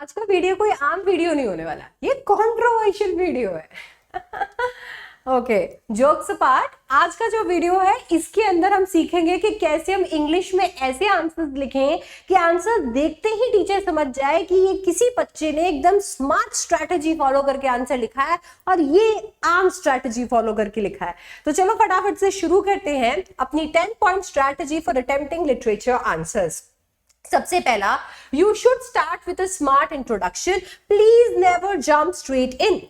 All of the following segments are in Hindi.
आज का वीडियो कोई आम वीडियो नहीं होने वाला, ये कंट्रोवर्शियल वीडियो है। ओके, जोक्स अपार्ट, आज का जो वीडियो है इसके अंदर हम सीखेंगे कि कैसे हम इंग्लिश में ऐसे आंसर्स लिखें कि आंसर देखते ही टीचर समझ जाए कि ये किसी बच्चे ने एकदम स्मार्ट स्ट्रैटेजी फॉलो करके आंसर लिखा है और ये आम स्ट्रैटेजी फॉलो करके लिखा है। तो चलो फटाफट से शुरू करते हैं अपनी 10 point strategy for attempting literature answers. सबसे पहला, you should start with a smart introduction, please never jump straight in.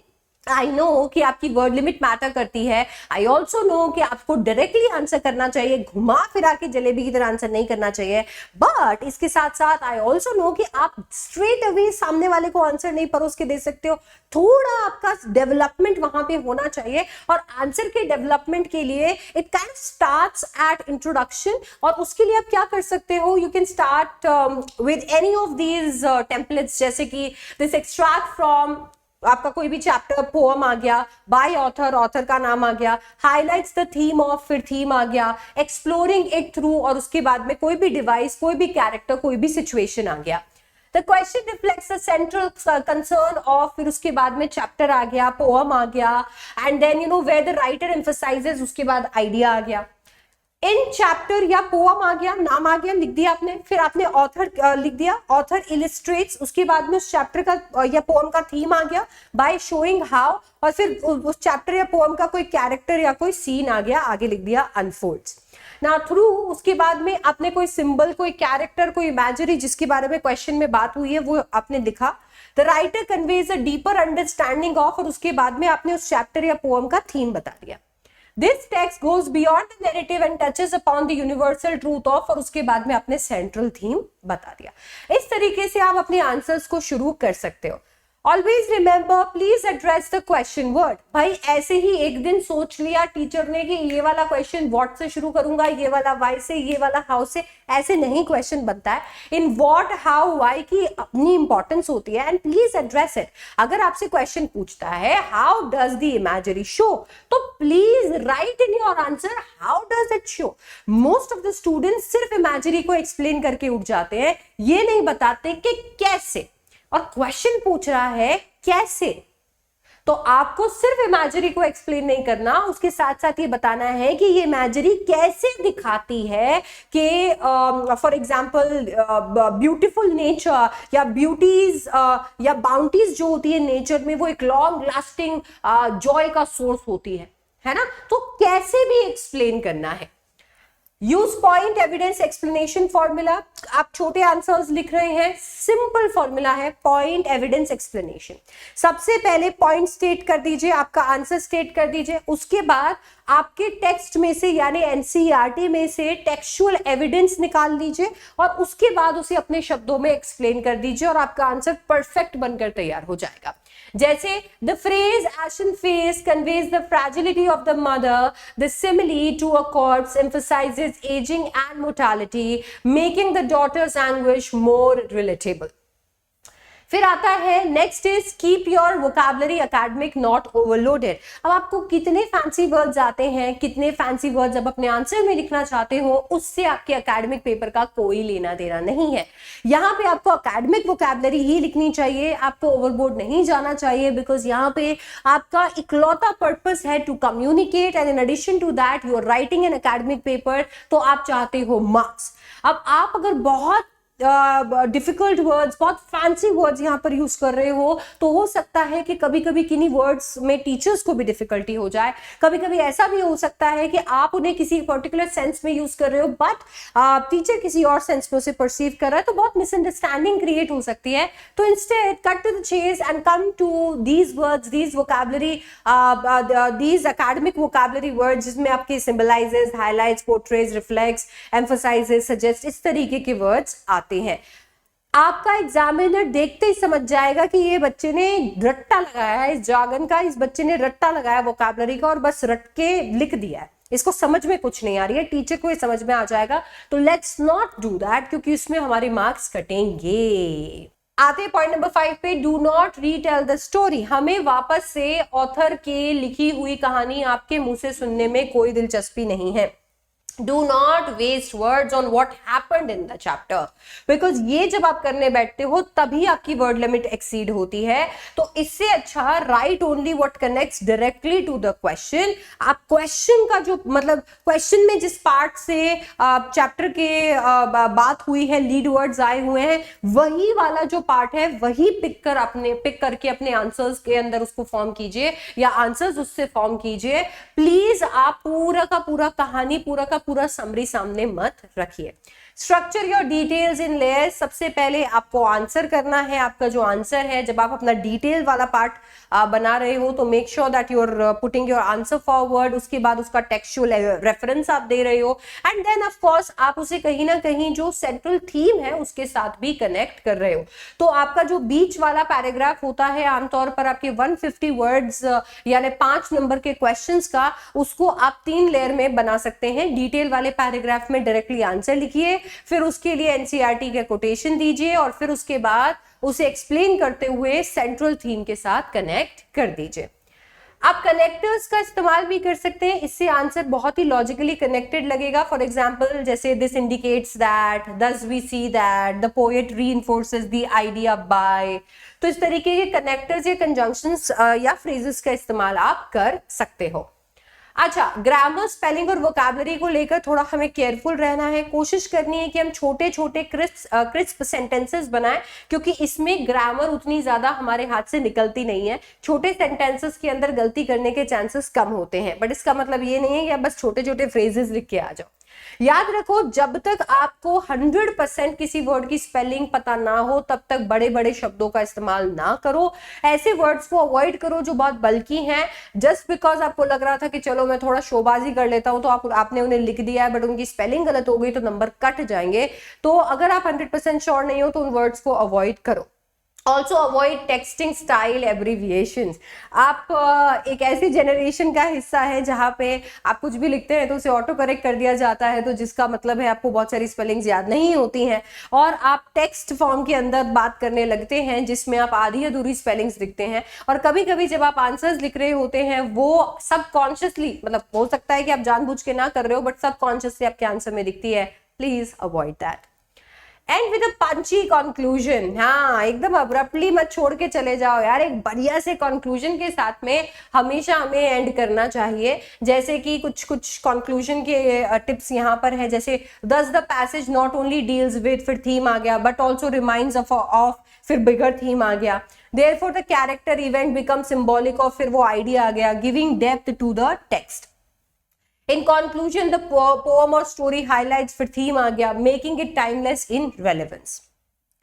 I know कि आपकी वर्ड लिमिट मैटर करती है, आई ऑल्सो नो कि आपको डायरेक्टली आंसर करना चाहिए, घुमा फिरा के जलेबी की तरह आंसर नहीं करना चाहिए, बट इसके साथ साथ आई ऑल्सो नो कि आप स्ट्रेट अवे सामने वाले को आंसर नहीं परोस के दे सकते हो, थोड़ा आपका डेवलपमेंट वहां पे होना चाहिए। और आंसर के डेवलपमेंट के लिए it kind of starts at introduction, और उसके लिए आप क्या कर सकते हो, you can start with any of these templates, जैसे कि दिस एक्सट्रैक्ट फ्रॉम, आपका कोई भी चैप्टर पोएम आ गया, बाय ऑथर, ऑथर का नाम आ गया, हाईलाइट्स द थीम ऑफ, फिर थीम आ गया, एक्सप्लोरिंग इट थ्रू, और उसके बाद में कोई भी डिवाइस, कोई भी कैरेक्टर, कोई भी सिचुएशन आ गया। The question reflects the central concern of, फिर उसके बाद में चैप्टर आ गया, पोएम आ गया, and then you know where the writer emphasises, उसके बाद आइडिया आ गया। इन चैप्टर या पोएम आ गया, नाम आ गया, लिख दिया आपने, फिर आपने ऑथर लिख दिया, ऑथर इलिस्ट्रेट्स, उसके बाद में उस चैप्टर का या पोएम का थीम आ गया, बाय शोइंग हाउ, और फिर उस चैप्टर या पोएम का कोई कैरेक्टर या कोई सीन आ गया, आगे लिख दिया अनफोल्ड्स। ना थ्रू, उसके बाद में आपने कोई सिंबल, कोई कैरेक्टर, कोई इमेजरी जिसके बारे में क्वेश्चन में बात हुई है वो आपने लिखा। The writer conveys a deeper understanding of, और उसके बाद में आपने उस चैप्टर या पोएम का थीम बता दिया। This text goes beyond the narrative and touches upon the universal truth of, और उसके बाद में आपने सेंट्रल थीम बता दिया। इस तरीके से आप अपने आंसर्स को शुरू कर सकते हो। Always remember, please address the question word। भाई ऐसे ही एक दिन सोच लिया टीचर ने कि ये वाला क्वेश्चन व्हाट से शुरू करूंगा, ये वाला वाई से, ये वाला हाउ से, ऐसे नहीं क्वेश्चन बनता है। इन व्हाट, हाउ, वाई की अपनी इंपॉर्टेंस होती है, एंड प्लीज एड्रेस इट। अगर आपसे क्वेश्चन पूछता है how does the imagery show, तो please write in your answer how does it show. Most of the students सिर्फ इमेजरी को एक्सप्लेन करके उठ जाते हैं, ये नहीं बताते कि कैसे, और क्वेश्चन पूछ रहा है कैसे, तो आपको सिर्फ इमेजरी को एक्सप्लेन नहीं करना, उसके साथ साथ ये बताना है कि ये इमेजरी कैसे दिखाती है कि फॉर एग्जांपल ब्यूटीफुल नेचर या ब्यूटीज या बाउंटीज जो होती है नेचर में, वो एक लॉन्ग लास्टिंग जॉय का सोर्स होती है ना, तो कैसे भी एक्सप्लेन करना है। Use point evidence explanation formula, आप छोटे आंसर्स लिख रहे हैं, सिंपल फॉर्मूला है पॉइंट एविडेंस एक्सप्लेनेशन। सबसे पहले पॉइंट स्टेट कर दीजिए, आपका आंसर स्टेट कर दीजिए, उसके बाद आपके टेक्स्ट में से यानी एनसीईआरटी में से टेक्सचुअल एविडेंस निकाल लीजिए, और उसके बाद उसे अपने शब्दों में एक्सप्लेन कर दीजिए, और आपका आंसर परफेक्ट बनकर तैयार हो जाएगा। जैसे the phrase ashen face conveys the fragility of the mother, the simile to a corpse emphasizes aging and mortality, making the daughter's anguish more relatable। फिर आता है next is keep your vocabulary academic not overloaded. अब आपको कितने फैंसी वर्ड्स आते हैं, कितने फैंसी वर्ड्स अब अपने आंसर में लिखना चाहते हो, उससे आपके एकेडमिक पेपर का कोई लेना देना नहीं है। यहाँ पे आपको एकेडमिक वोकैबुलरी ही लिखनी चाहिए, आपको ओवरबोर्ड नहीं जाना चाहिए, बिकॉज यहाँ पे आपका इकलौता पर्पस है to communicate, and in addition to that you are writing an academic paper, तो आप चाहते हो मार्क्स। अब आप अगर बहुत डिफिकल्ट वर्ड्स, बहुत फैंसी वर्ड्स यहाँ पर यूज कर रहे हो, तो हो सकता है कि कभी कभी किन्हीं वर्ड्स में टीचर्स को भी डिफिकल्टी हो जाए। कभी कभी ऐसा भी हो सकता है कि आप उन्हें किसी पर्टिकुलर सेंस में यूज कर रहे हो, बट टीचर किसी और सेंस में उसे परसीव कर रहा है, तो बहुत मिसअंडरस्टैंडिंग क्रिएट हो सकती है। तो instead cut to the chase and come to these words, these vocabulary, these academic vocabulary words, जिसमें आपके symbolises, highlights, portrays, reflects, emphasises, suggest, इस तरीके के वर्ड्स आते हैं। आपका एग्जामिनर देखते ही समझ जाएगा कि ये बच्चे ने रट्टा लगाया है इस जार्गन का, इस बच्चे ने रट्टा लगाया वोकैबुलरी का और बस रट के लिख दिया है, इसको समझ में कुछ नहीं आ रही है, टीचर को ये समझ में आ जाएगा। तो लेट्स नॉट डू दैट, क्योंकि इसमें हमारे मार्क्स कटेंगे। आते पॉइंट नंबर 5 पे, do not retail the story. हमें वापस से ऑथर के लिखी हुई कहानी आपके मुंह से सुनने में कोई दिलचस्पी नहीं है। Do not waste words on what happened in the chapter, because ये जब आप करने बैठते हो तभी आपकी वर्ड लिमिट एक्सीड होती है। तो इससे अच्छा write only what connects directly to the question. आप क्वेश्चन का जो मतलब क्वेश्चन में जिस पार्ट से चैप्टर के बात हुई है, लीड वर्ड्स आए हुए हैं, वही वाला जो पार्ट है वही पिक करके अपने आंसर्स के अंदर उसको फॉर्म कीजिए या आंसर्स उससे फॉर्म कीजिए। प्लीज आप पूरा का पूरा कहानी, पूरा का पूरा समरी सामने मत रखिए। Structure your details in layers. सबसे पहले आपको आंसर करना है। आपका जो आंसर है, जब आप अपना डिटेल वाला पार्ट बना रहे हो तो make sure that you are putting your answer forward. उसके बाद उसका टेक्सचुअल रेफरेंस आप दे रहे हो, एंड देन ऑफ कोर्स आप उसे कहीं ना कहीं जो सेंट्रल थीम है उसके साथ भी कनेक्ट कर रहे हो। तो आपका जो बीच वाला पैराग्राफ होता है, आमतौर पर आपके 150 वर्ड्स यानी 5 नंबर के क्वेश्चंस का, उसको आप 3 लेयर में बना सकते हैं। डिटेल वाले पैराग्राफ में डायरेक्टली आंसर लिखिए, फिर उसके लिए एनसीईआरटी के कोटेशन दीजिए, और फिर उसके बाद उसे एक्सप्लेन करते हुए सेंट्रल थीम के साथ कनेक्ट कर दीजिए। आप कनेक्टर्स का इस्तेमाल भी कर सकते हैं, इससे आंसर बहुत ही लॉजिकली कनेक्टेड लगेगा। फॉर एग्जाम्पल जैसे this indicates that, thus we see that, the poet reinforces the idea by. तो इस तरीके के कनेक्टर्स या कंजंक्शंस या फ्रेजेस का इस्तेमाल आप कर सकते हो। अच्छा, ग्रामर, स्पेलिंग और वोकैबुलरी को लेकर थोड़ा हमें केयरफुल रहना है। कोशिश करनी है कि हम छोटे छोटे क्रिस्प सेंटेंसेस बनाएं, क्योंकि इसमें ग्रामर उतनी ज्यादा हमारे हाथ से निकलती नहीं है। छोटे सेंटेंसेस के अंदर गलती करने के चांसेस कम होते हैं, बट इसका मतलब ये नहीं है कि आप बस छोटे छोटे फ्रेजेस लिख के आ जाओ। याद रखो, जब तक आपको 100% किसी वर्ड की स्पेलिंग पता ना हो तब तक बड़े बड़े शब्दों का इस्तेमाल ना करो। ऐसे वर्ड्स को अवॉइड करो जो बहुत बल्कि हैं। जस्ट बिकॉज आपको लग रहा था कि चलो मैं थोड़ा शोबाजी कर लेता हूं, तो आपने उन्हें लिख दिया है, बट उनकी स्पेलिंग गलत हो गई तो नंबर कट जाएंगे। तो अगर आप 100% श्योर नहीं हो तो उन वर्ड्स को अवॉइड करो। Also avoid texting style abbreviations. आप एक ऐसी जनरेशन का हिस्सा है जहां पे आप कुछ भी लिखते हैं तो उसे ऑटो करेक्ट कर दिया जाता है, तो जिसका मतलब है आपको बहुत सारी स्पेलिंग्स याद नहीं होती हैं, और आप टेक्स्ट फॉर्म के अंदर बात करने लगते हैं जिसमें आप आधी अधूरी स्पेलिंग्स लिखते हैं। और कभी कभी जब आप आंसर्स लिख रहे होते हैं वो सबकॉन्शियसली, मतलब हो सकता है कि आप जानबूझ के ना कर रहे हो, बट सबकॉन्शियसली आपके आंसर में दिखती है। Please avoid that. And with a punchy conclusion. हाँ, एकदम अब्रप्टली मत छोड़ के चले जाओ यार, एक बढ़िया से कंक्लूजन के साथ में हमेशा हमें एंड करना चाहिए। जैसे कि कुछ कंक्लूजन के टिप्स यहाँ पर है, जैसे दस the passage not only deals with, फिर थीम आ गया, बट ऑल्सो रिमाइंड्स ऑफ, फिर बिगर थीम आ गया। Therefore the character event become symbolic of, फिर वो आइडिया आ गया, giving depth to the text. In conclusion, the poem or story highlights for theme आ गया, making it timeless in relevance.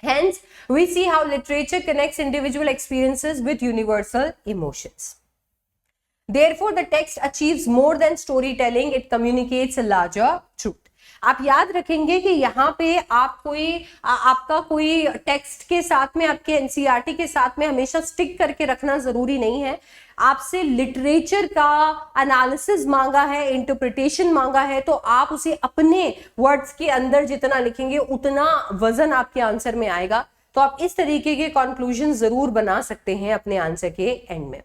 Hence, we see how literature connects individual experiences with universal emotions. Therefore, the text achieves more than storytelling; it communicates a larger truth. आप याद रखेंगे कि यहाँ पे आपका कोई टेक्स्ट के साथ में, आपके एनसीईआरटी के साथ में हमेशा स्टिक करके रखना जरूरी नहीं है। आपसे लिटरेचर का एनालिसिस मांगा है, इंटरप्रिटेशन मांगा है, तो आप उसे अपने वर्ड्स के अंदर जितना लिखेंगे उतना वजन आपके आंसर में आएगा। तो आप इस तरीके के कंक्लूजन जरूर बना सकते हैं अपने आंसर के एंड में।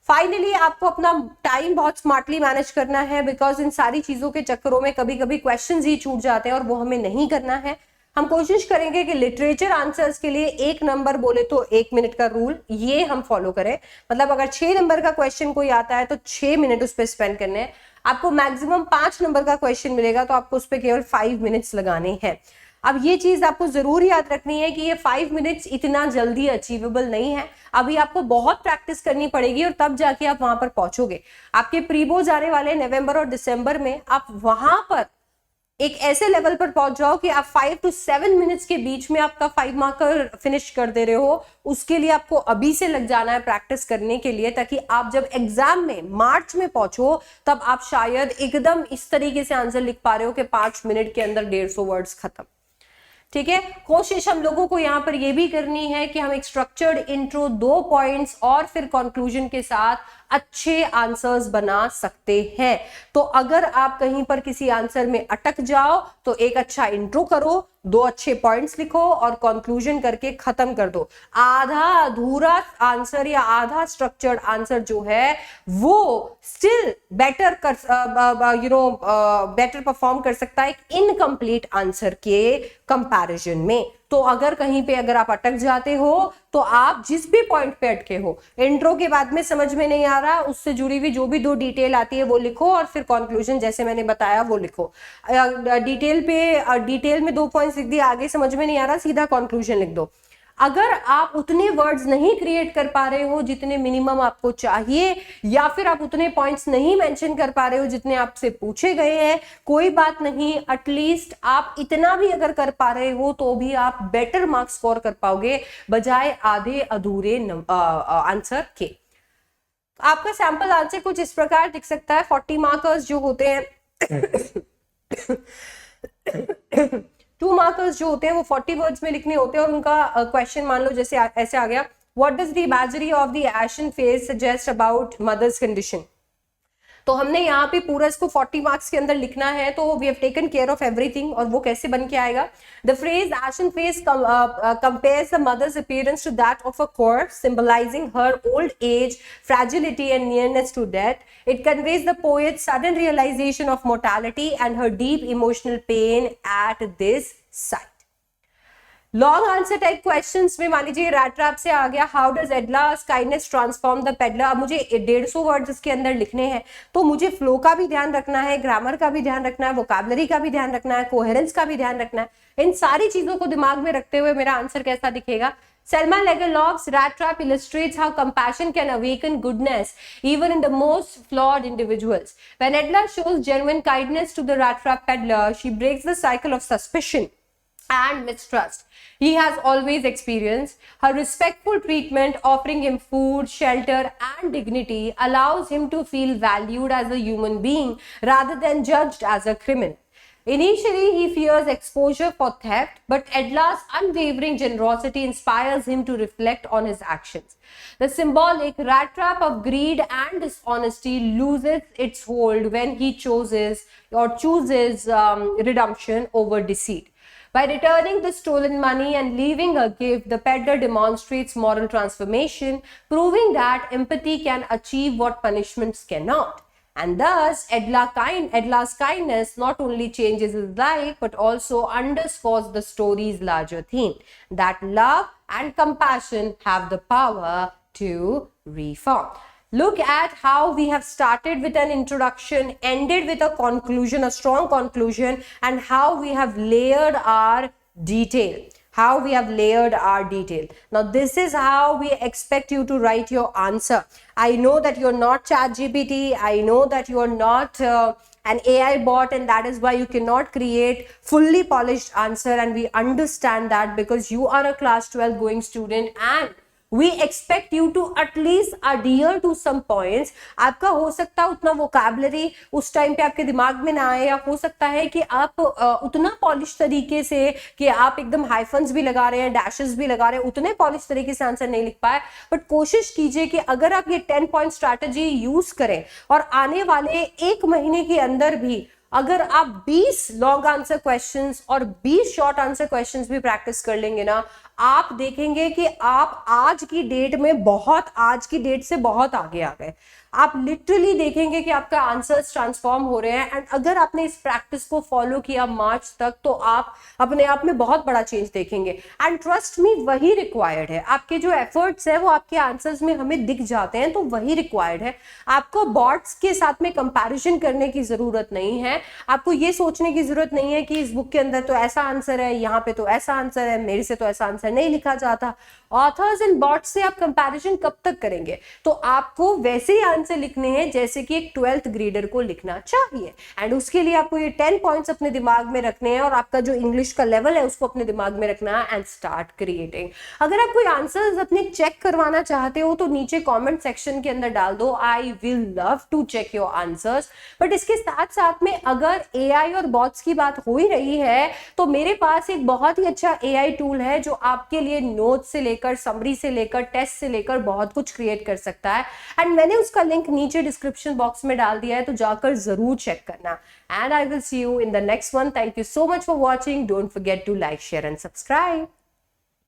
फाइनली आपको अपना टाइम बहुत स्मार्टली मैनेज करना है, बिकॉज इन सारी चीजों के चक्करों में कभी कभी क्वेश्चंस ही छूट जाते हैं और वो हमें नहीं करना है। हम कोशिश करेंगे कि लिटरेचर आंसर्स के लिए 1 नंबर बोले तो 1 मिनट का रूल ये हम फॉलो करें। मतलब अगर 6 नंबर का क्वेश्चन कोई आता है तो 6 मिनट उस पर स्पेंड करने हैं। आपको मैक्सिमम 5 नंबर का क्वेश्चन मिलेगा तो आपको उस पर केवल 5 मिनट्स लगाने हैं। अब ये चीज आपको जरूर याद रखनी है कि ये 5 मिनट्स इतना जल्दी अचीवेबल नहीं है। अभी आपको बहुत प्रैक्टिस करनी पड़ेगी और तब जाके आप वहां पर पहुंचोगे। आपके प्रीबोर्ड्स आने वाले नवंबर और दिसंबर में, आप वहां पर एक ऐसे लेवल पर पहुंच जाओ कि आप 5 to 7 मिनट्स के बीच में आपका 5 मार्कर फिनिश कर दे रहे हो। उसके लिए आपको अभी से लग जाना है प्रैक्टिस करने के लिए, ताकि आप जब एग्जाम में मार्च में पहुंचो तब आप शायद एकदम इस तरीके से आंसर लिख पा रहे हो कि 5 मिनट के अंदर 150 वर्ड्स खत्म। ठीक है, कोशिश हम लोगों को यहाँ पर यह भी करनी है कि हम एक स्ट्रक्चर्ड इंट्रो, 2 पॉइंट्स और फिर कंक्लूजन के साथ अच्छे आंसर्स बना सकते हैं। तो अगर आप कहीं पर किसी आंसर में अटक जाओ तो एक अच्छा इंट्रो करो, 2 अच्छे पॉइंट्स लिखो और कंक्लूजन करके खत्म कर दो। आधा अधूरा आंसर या आधा स्ट्रक्चर्ड आंसर जो है वो स्टिल बेटर कर बेटर परफॉर्म कर सकता है एक इनकम्प्लीट आंसर के कंपैरिजन में। तो अगर कहीं पे अगर आप अटक जाते हो तो आप जिस भी पॉइंट पे अटके हो, इंट्रो के बाद में समझ में नहीं आ रहा, उससे जुड़ी हुई जो भी 2 डिटेल आती है वो लिखो और फिर कंक्लूजन जैसे मैंने बताया वो लिखो। डिटेल में 2 पॉइंट्स लिख दिए, आगे समझ में नहीं आ रहा, सीधा कंक्लूजन लिख दो। अगर आप उतने वर्ड्स नहीं क्रिएट कर पा रहे हो जितने मिनिमम आपको चाहिए, या फिर आप उतने पॉइंट्स नहीं मेंशन कर पा रहे हो जितने आपसे पूछे गए हैं, कोई बात नहीं, एटलीस्ट आप इतना भी अगर कर पा रहे हो तो भी आप बेटर मार्क्स स्कोर कर पाओगे बजाय आधे अधूरे आंसर के। आपका सैंपल आंसर कुछ इस प्रकार दिख सकता है। 40 मार्कर्स जो होते हैं 2 मार्कर्स जो होते हैं वो 40 वर्ड्स में लिखने होते हैं और उनका क्वेश्चन मान लो जैसे ऐसे आ गया, what does the imagery of the ashen face suggest about mother's condition. तो हमने यहाँ पे पूरा इसको 40 मार्क्स के अंदर लिखना है, तो we have taken care of everything. और वो कैसे बन के आएगा, the phrase ashen face compares the mother's appearance to that of a corpse, symbolizing her old age, fragility and nearness to death. It conveys the poet's sudden realization of mortality and her deep emotional pain at this sight. Long answer type questions में मान लीजिए रैट ट्रैप से आ गया, how does Edla's kindness transform the peddler. अब मुझे 150 वर्ड्स इसके अंदर लिखने हैं, तो मुझे फ्लो का भी ध्यान रखना है, ग्रामर का भी ध्यान रखना है, वोकैबुलरी का भी ध्यान रखना है, कोहेरेंस का भी ध्यान रखना है। इन सारी चीजों को दिमाग में रखते हुए मेरा आंसर कैसा दिखेगा। Selma Lagerlof's rat trap illustrates how compassion can awaken goodness even in the most flawed individuals. When Edla shows genuine kindness to the rat trap peddler, she breaks the cycle of suspicion and mistrust he has always experienced. Her respectful treatment, offering him food, shelter, and dignity, allows him to feel valued as a human being rather than judged as a criminal. Initially, he fears exposure for theft, but Edla's unwavering generosity inspires him to reflect on his actions. The symbolic rat trap of greed and dishonesty loses its hold when he chooses redemption over deceit. By returning the stolen money and leaving a gift, the peddler demonstrates moral transformation, proving that empathy can achieve what punishments cannot. And thus, Edla's kindness not only changes his life, but also underscores the story's larger theme, that love and compassion have the power to reform. Look at how we have started with an introduction, ended with a conclusion, a strong conclusion, and how we have layered our detail. Now, this is how we expect you to write your answer. I know that you're not ChatGPT. I know that you're not an AI bot, and that is why you cannot create fully polished answer. And we understand that because you are a class 12 going student, and we expect you to at least adhere to some points. आपका हो सकता है उतना वोकैबुलरी उस टाइम पे आपके दिमाग में ना आए, या हो सकता है कि आप उतना पॉलिश तरीके से कि आप एकदम हाइफन्स भी लगा रहे हैं, डैशेस भी लगा रहे हैं, उतने पॉलिश तरीके से आंसर नहीं लिख पाए। बट कोशिश कीजिए कि अगर आप ये 10 पॉइंट स्ट्रैटेजी यूज करें और आने वाले 1 महीने के अंदर भी अगर आप 20 लॉन्ग आंसर क्वेश्चंस और 20 शॉर्ट आंसर क्वेश्चंस भी प्रैक्टिस कर लेंगे ना, आप देखेंगे कि आप आज की डेट से बहुत आगे आ गए। आप लिटरली देखेंगे कि आपका आंसर्स ट्रांसफॉर्म हो रहे हैं। एंड अगर आपने इस प्रैक्टिस को फॉलो किया मार्च तक, तो आप अपने आप में बहुत बड़ा चेंज देखेंगे। एंड ट्रस्ट मी, वही रिक्वायर्ड है। आपके जो एफर्ट्स है वो आपके आंसर्स में हमें दिख जाते हैं, तो वही रिक्वायर्ड है। आपको बॉट्स के साथ में कंपैरिजन करने की जरूरत नहीं है। आपको ये सोचने की जरूरत नहीं है कि इस बुक के अंदर तो ऐसा आंसर है, यहाँ पे तो ऐसा आंसर है, मेरे से तो ऐसा आंसर नहीं लिखा जाता। ऑथर्स एंड बॉट्स से आप कंपैरिजन कब तक करेंगे? तो आपको वैसे ही आंसर लिखने हैं जैसे कि एक 12th ग्रेडर को लिखना चाहिए। एंड उसके लिए आपको ये 10 पॉइंट्स अपने दिमाग में रखने हैं और आपका जो इंग्लिश का लेवल है उसको अपने दिमाग में रखना है एंड स्टार्ट क्रिएटिंग। अगर आप कोई आंसर्स अपने चेक करवाना चाहते हो तो नीचे कमेंट सेक्शन के अंदर डाल दो, I will love to check your answers. But इसके साथ साथ में अगर एआई और बॉट्स की बात हो ही रही है तो मेरे पास एक बहुत ही अच्छा एआई टूल है जो आपके लिए नोट्स से लेकर लेकर, समरी से लेकर, टेस्ट से लेकर बहुत कुछ क्रिएट कर सकता है। एंड मैंने उसका लिंक नीचे डिस्क्रिप्शन बॉक्स में डाल दिया है, तो जाकर जरूर चेक करना। And I will see you in the next one. Thank you so much for watching. Don't forget to like, share and subscribe.